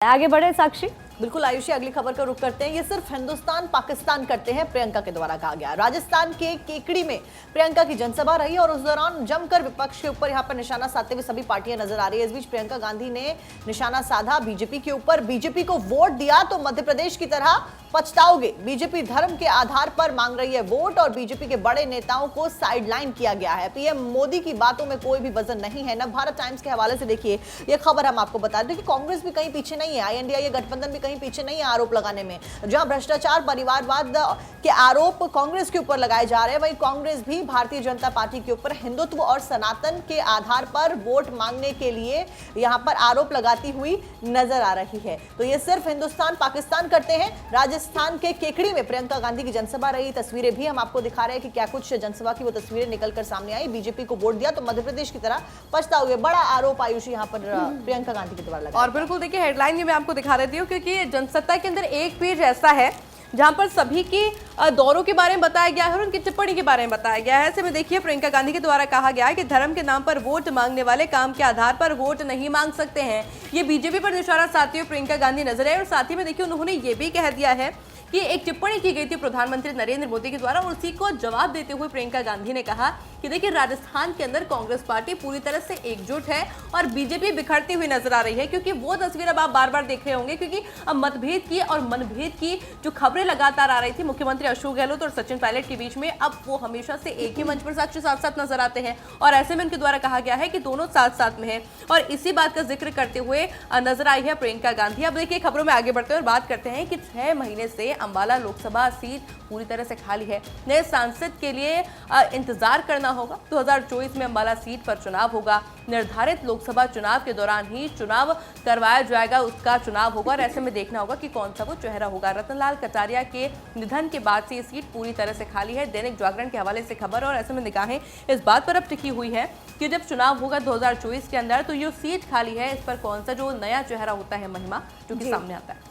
आगे बढ़े साक्षी। बिल्कुल आयुषी, अगली खबर का रुख करते हैं। ये सिर्फ हिंदुस्तान पाकिस्तान करते हैं, प्रियंका के द्वारा कहा गया। राजस्थान के केकड़ी में प्रियंका की जनसभा रही और उस दौरान जमकर विपक्ष के ऊपर यहां पर निशाना साधते हुए सभी पार्टियां नजर आ रही है। इस बीच प्रियंका गांधी ने निशाना साधा बीजेपी के ऊपर। बीजेपी को वोट दिया तो मध्य प्रदेश की तरह पछताओगे। बीजेपी धर्म के आधार पर मांग रही है वोट और बीजेपी के बड़े नेताओं को साइडलाइन किया गया है। पीएम मोदी की बातों में कोई भी वजन नहीं है। नव भारत टाइम्स के हवाले से देखिए ये खबर हम आपको बता दें कि कांग्रेस भी कहीं पीछे नहीं है, INDIA गठबंधन भी कहीं पीछे नहीं है आरोप लगाने में। जहां भ्रष्टाचार परिवारवाद के आरोप कांग्रेस के ऊपर लगाए जा रहे हैं, वहीं कांग्रेस भी भारतीय जनता पार्टी के ऊपर हिंदुत्व और सनातन के आधार पर वोट मांगने के लिए यहां पर आरोप लगाती हुई नजर आ रही है। तो ये सिर्फ हिंदुस्तान पाकिस्तान करते हैं। राजस्थान के केकड़ी में प्रियंका गांधी की जनसभा रही, तस्वीरें भी हम आपको दिखा रहे हैं कि क्या कुछ जनसभा की वो तस्वीरें निकलकर सामने आई। बीजेपी को वोट दिया तो मध्य प्रदेश की तरह पछताओगे, बड़ा आरोप आयुषी यहाँ पर प्रियंका गांधी के द्वारा लगा। और बिल्कुल देखिए हेडलाइन ये मैं आपको दिखा देती हूँ, क्योंकि जनसत्ता के अंदर एक पेज ऐसा है जहां पर सभी की दौरों के बारे में बताया गया है और उनकी टिप्पणी के बारे में बताया गया है। ऐसे में देखिए प्रियंका गांधी के द्वारा कहा गया है कि धर्म के नाम पर वोट मांगने वाले काम के आधार पर वोट नहीं मांग सकते हैं। ये बीजेपी पर निशाना साधते हुए प्रियंका गांधी नजर आए और साथ ही में देखिए उन्होंने ये भी कह दिया है कि एक टिप्पणी की गई थी प्रधानमंत्री नरेंद्र मोदी के द्वारा और उसी को जवाब देते हुए प्रियंका गांधी ने कहा कि देखिए राजस्थान के अंदर कांग्रेस पार्टी पूरी तरह से एकजुट है और बीजेपी बिखरती हुई नजर आ रही है। क्योंकि वो तस्वीर अब आप बार बार देख रहे होंगे, क्योंकि अब मतभेद की और मनभेद की जो खबरें लगातार आ रही थी मुख्यमंत्री अशोक गहलोत और सचिन पायलट के बीच में, अब वो हमेशा से एक ही मंच पर साथ साथ नजर आते हैं और ऐसे में उनके द्वारा कहा गया है कि दोनों साथ साथ में है और इसी बात का जिक्र करते हुए नजर आई है प्रियंका गांधी। अब देखिए खबरों में आगे बढ़ते हैं और बात करते हैं कि 6 महीने से अंबाला लोकसभा सीट पूरी तरह से खाली है। नए सांसद के लिए इंतजार करना होगा। 2024 में अंबाला सीट पर चुनाव होगा। निर्धारित लोकसभा चुनाव के दौरान ही चुनाव करवाया जाएगा, उसका चुनाव होगा और ऐसे में देखना होगा कि कौन सा वो चेहरा होगा। रतनलाल कटारिया के निधन के बाद से ये सीट पूरी तरह से खाली है। दैनिक जागरण के हवाले से खबर और ऐसे में निगाहें इस बात पर अब टिकी हुई है कि जब चुनाव होगा 2024 के अंदर तो ये सीट खाली है, इस पर कौन सा जो नया चेहरा होता है महिमा जो कि सामने आता है।